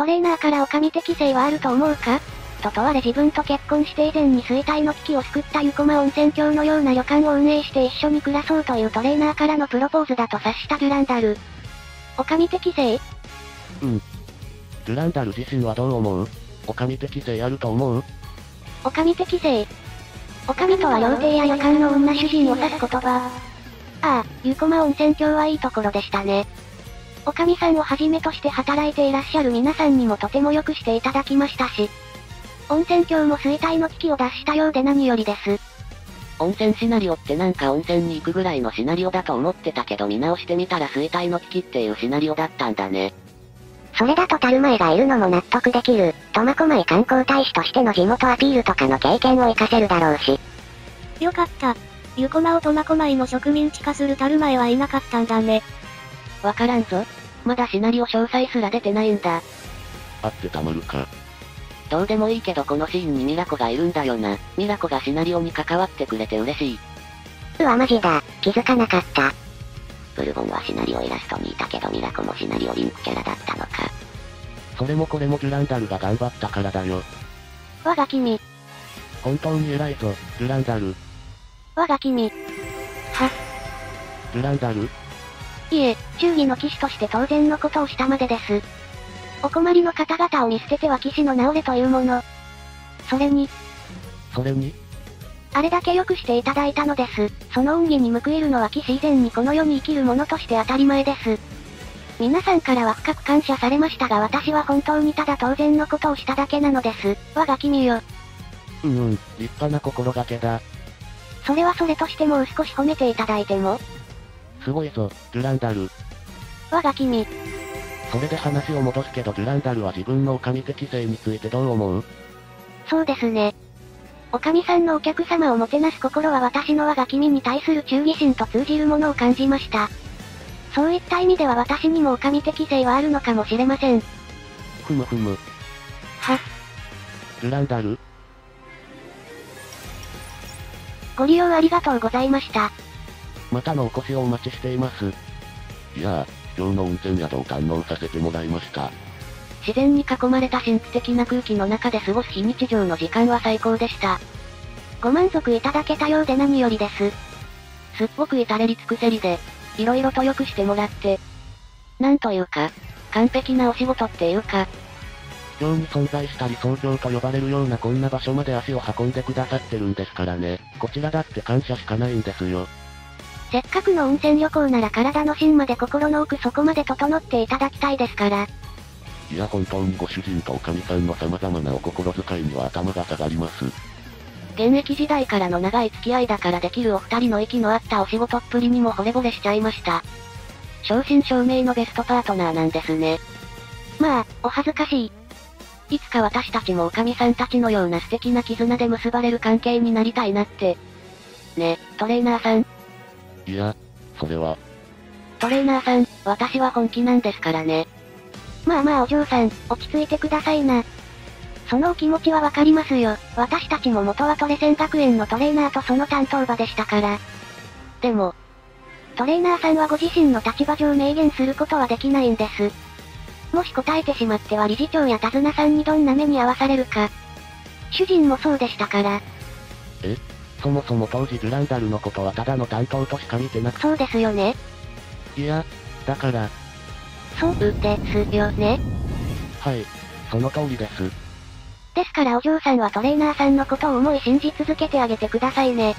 トレーナーから女将適性はあると思うかと問われ自分と結婚して以前に衰退の危機を救った湯駒温泉郷のような旅館を運営して一緒に暮らそうというトレーナーからのプロポーズだと察したデュランダル。女将適性？デュランダル自身はどう思う？女将適性あると思う？女将適性。女将とは料亭や旅館の女主人を指す言葉。湯駒温泉郷はいいところでしたね。女将さんをはじめとして働いていらっしゃる皆さんにもとても良くしていただきましたし、温泉郷も衰退の危機を脱したようで何よりです。温泉シナリオってなんか温泉に行くぐらいのシナリオだと思ってたけど見直してみたら衰退の危機っていうシナリオだったんだね。それだとタルマエがいるのも納得できる。苫小牧観光大使としての地元アピールとかの経験を活かせるだろうし。よかった。湯駒を苫小牧の植民地化するタルマエはいなかったんだね。わからんぞ。まだシナリオ詳細すら出てないんだ。あってたまるか。どうでもいいけどこのシーンにミラコがいるんだよな。ミラコがシナリオに関わってくれて嬉しい。うわマジだ。気づかなかった。ブルボンはシナリオイラストにいたけどミラコもシナリオリンクキャラだったのか。それもこれもデュランダルが頑張ったからだよ。我が君。本当に偉いぞ、デュランダル。我が君。デュランダル？いえ、忠義の騎士として当然のことをしたまでです。お困りの方々を見捨てては騎士の名折れというもの。それに、あれだけ良くしていただいたのです。その恩義に報いるのは騎士以前にこの世に生きる者として当たり前です。皆さんからは深く感謝されましたが私は本当にただ当然のことをしただけなのです。我が君よ。立派な心がけだ。それはそれとしてもう少し褒めていただいても。すごいぞ、デュランダル。我が君。それで話を戻すけどデュランダルは自分の女将適性についてどう思う？そうですね。女将さんのお客様をもてなす心は私の我が君に対する忠義心と通じるものを感じました。そういった意味では私にも女将適性はあるのかもしれません。ふむ。デュランダル？ご利用ありがとうございました。またのお越しをお待ちしています。いや今日の温泉宿を堪能させてもらいました。自然に囲まれた神秘的な空気の中で過ごす非日常の時間は最高でした。ご満足いただけたようで何よりです。すっごく至れり尽くせりで、色々と良くしてもらって、なんというか、完璧なお仕事っていうか、秘境に存在したり創業と呼ばれるようなこんな場所まで足を運んでくださってるんですからね。こちらだって感謝しかないんですよ。せっかくの温泉旅行なら体の芯まで心の奥底まで整っていただきたいですから。いや本当にご主人と女将さんの様々なお心遣いには頭が下がります。現役時代からの長い付き合いだからできるお二人の息の合ったお仕事っぷりにも惚れ惚れしちゃいました。正真正銘のベストパートナーなんですね。まあ、お恥ずかしい。いつか私たちも女将さんたちのような素敵な絆で結ばれる関係になりたいなって。ね、トレーナーさん。いや、それは。トレーナーさん、私は本気なんですからね。まあお嬢さん、落ち着いてくださいな。そのお気持ちはわかりますよ。私たちも元はトレセン学園のトレーナーとその担当場でしたから。でも、トレーナーさんはご自身の立場上明言することはできないんです。もし答えてしまっては理事長や手綱さんにどんな目に遭わされるか。主人もそうでしたから。そもそも当時デュランダルのことはただの担当としか見てなく。そうですよね。いや、だから。そうですよね。はい、その通りです。ですからお嬢さんはトレーナーさんのことを思い信じ続けてあげてくださいね。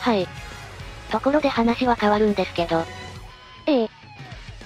はい。ところで話は変わるんですけど。ええ。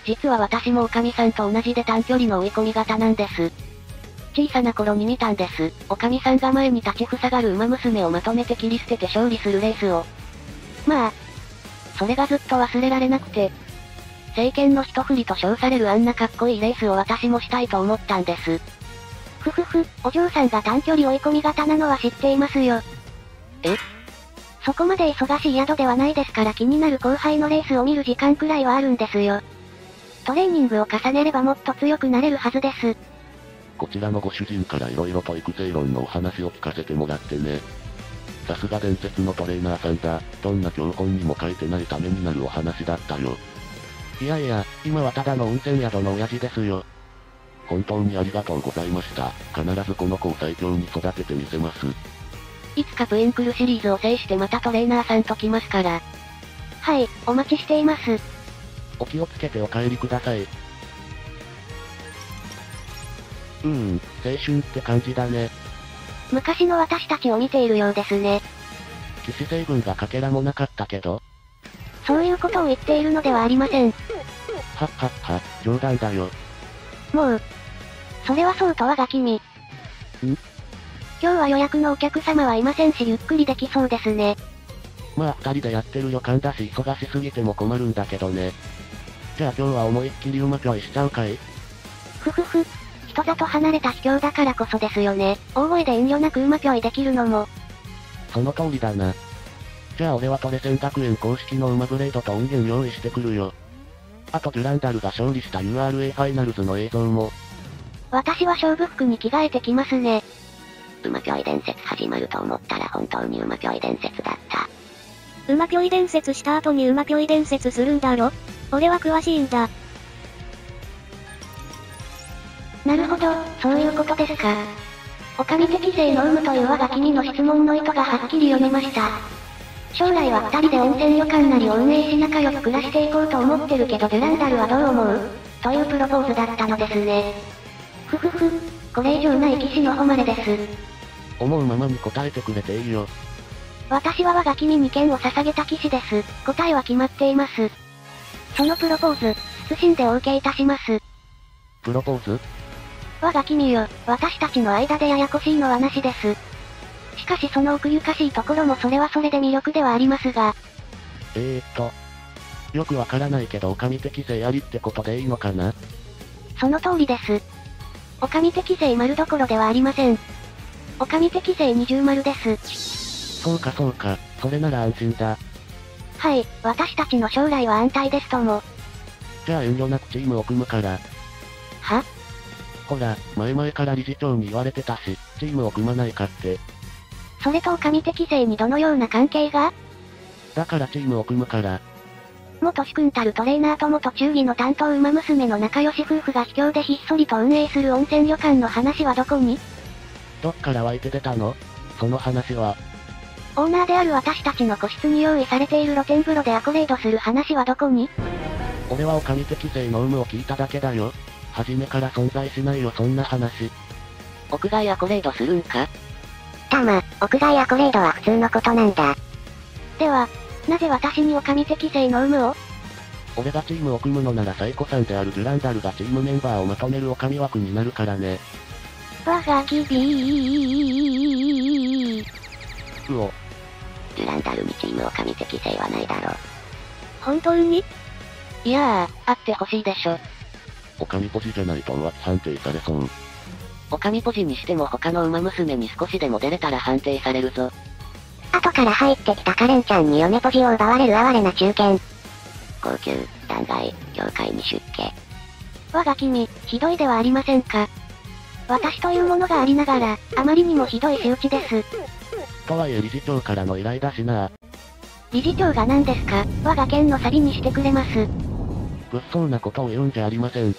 実は私も女将さんと同じで短距離の追い込み型なんです。小さな頃に見たんです。女将さんが前に立ちふさがる馬娘をまとめて切り捨てて勝利するレースを。まあ、それがずっと忘れられなくて、聖剣の一振りと称されるあんなかっこいいレースを私もしたいと思ったんです。お嬢さんが短距離追い込み型なのは知っていますよ。そこまで忙しい宿ではないですから気になる後輩のレースを見る時間くらいはあるんですよ。トレーニングを重ねればもっと強くなれるはずです。こちらのご主人から色々と育成論のお話を聞かせてもらってね。さすが伝説のトレーナーさんだ。どんな教本にも書いてないためになるお話だったよ。いやいや、今はただの温泉宿の親父ですよ。本当にありがとうございました。必ずこの子を最強に育ててみせます。いつかプエンクルシリーズを制してまたトレーナーさんと来ますから。はい、お待ちしています。お気をつけてお帰りください。青春って感じだね。昔の私たちを見ているようですね。騎士成分がかけらもなかったけど。そういうことを言っているのではありません。はっはっは、冗談だよ。もう。それはそうとはが君。今日は予約のお客様はいませんしゆっくりできそうですね。まあ二人でやってる予感だし忙しすぎても困るんだけどね。じゃあ今日は思いっきり馬ぴょいしちゃうかい？ふふふ。人里離れた秘境だからこそですよね。大声で遠慮なく馬ぴょいできるのも。その通りだな。じゃあ俺はトレセン学園公式の馬ブレードと音源用意してくるよ。あとデュランダルが勝利した URA ファイナルズの映像も。私は勝負服に着替えてきますね。馬ぴょい伝説始まると思ったら本当に馬ぴょい伝説だった。馬ぴょい伝説した後に馬ぴょい伝説するんだろ？俺は詳しいんだ。なるほど、そういうことですか。お上的性の有無という我が君の質問の意図がはっきり読めました。将来は二人で温泉旅館なりを運営し仲良く暮らしていこうと思ってるけどデュランダルはどう思う？というプロポーズだったのですね。ふふふ、これ以上ない騎士の誉れです。思うままに答えてくれていいよ。私は我が君に剣を捧げた騎士です。答えは決まっています。そのプロポーズ、謹んでお受けいたします。プロポーズ？我が君よ、私たちの間でややこしいのはなしです。しかしその奥ゆかしいところもそれはそれで魅力ではありますが。よくわからないけどお上的性ありってことでいいのかな？その通りです。お上的性丸どころではありません。お上的性二重丸です。そうかそうか、それなら安心だ。はい、私たちの将来は安泰ですとも。じゃあ遠慮なくチームを組むから。は？ほら、前々から理事長に言われてたし、チームを組まないかって。それとお上適正にどのような関係が？だからチームを組むから。元主君たるトレーナーと元忠義の担当馬娘の仲良し夫婦が秘境でひっそりと運営する温泉旅館の話はどこに？どっから湧いて出たの？その話は。オーナーである私たちの個室に用意されている露天風呂でアコレードする話はどこに？俺はお上適正の有無を聞いただけだよ。初めから存在しないよそんな話。屋外アコレードするんか？たま、屋外アコレードは普通のことなんだ。では、なぜ私にお上適正の有無を？俺がチームを組むのなら最古さんであるデュランダルがチームメンバーをまとめるお上枠になるからね。我がきびー。うお。デュランダルにチームお上適性はないだろ。本当に？いやあってほしいでしょ。お上ポジじゃないと浮気判定されそう。お上ポジにしても他の馬娘に少しでも出れたら判定されるぞ。後から入ってきたカレンちゃんに嫁ポジを奪われる哀れな中堅。高級、弾劾、業界に出家。我が君、ひどいではありませんか。私というものがありながら、あまりにもひどい仕打ちです。とはいえ理事長からの依頼だしな。理事長が何ですか？我が剣のサビにしてくれます。物騒なことを言うんじゃありません。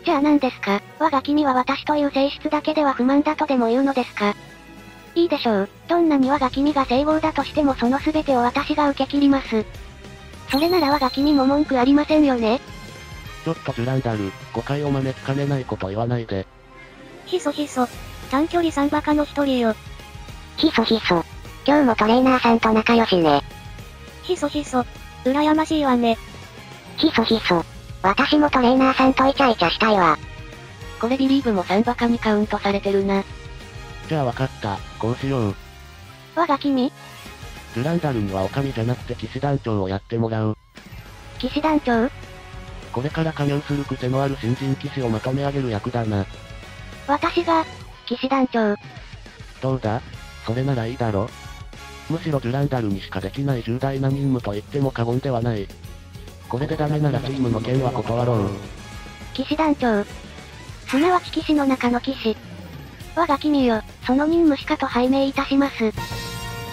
じゃあ何ですか？我が君は私という性質だけでは不満だとでも言うのですか？いいでしょう。どんなに我が君が整合だとしてもその全てを私が受け切ります。それなら我が君も文句ありませんよね？ちょっとデュランダル、誤解を招きかねないこと言わないで。ひそひそ。短距離3バカの一人よ。ひそひそ。今日もトレーナーさんと仲良しね。ひそひそ。羨ましいわね。ひそひそ。私もトレーナーさんとイチャイチャしたいわ。これビリーブも3バカにカウントされてるな。じゃあ分かった、こうしよう。我が君？デュランダルにはお上じゃなくて騎士団長をやってもらう。騎士団長？これから加入する癖のある新人騎士をまとめ上げる役だな。私が、騎士団長。どうだ？それならいいだろ？むしろデュランダルにしかできない重大な任務と言っても過言ではない。これでダメならチームの件は断ろう。騎士団長。すなわち騎士の中の騎士。我が君よ、その任務しかと拝命いたします。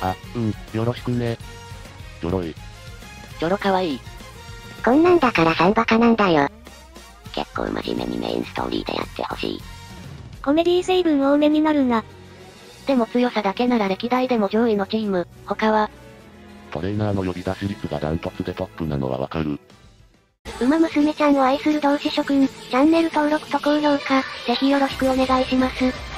あ、よろしくね。ちょろい。ちょろかわいい。こんなんだから3バカなんだよ。結構真面目にメインストーリーでやってほしい。コメディ成分多めになるな。でも強さだけなら歴代でも上位のチーム、他は。トレーナーの呼び出し率がダントツでトップなのはわかる。ウマ娘ちゃんを愛する同志諸君、チャンネル登録と高評価、ぜひよろしくお願いします。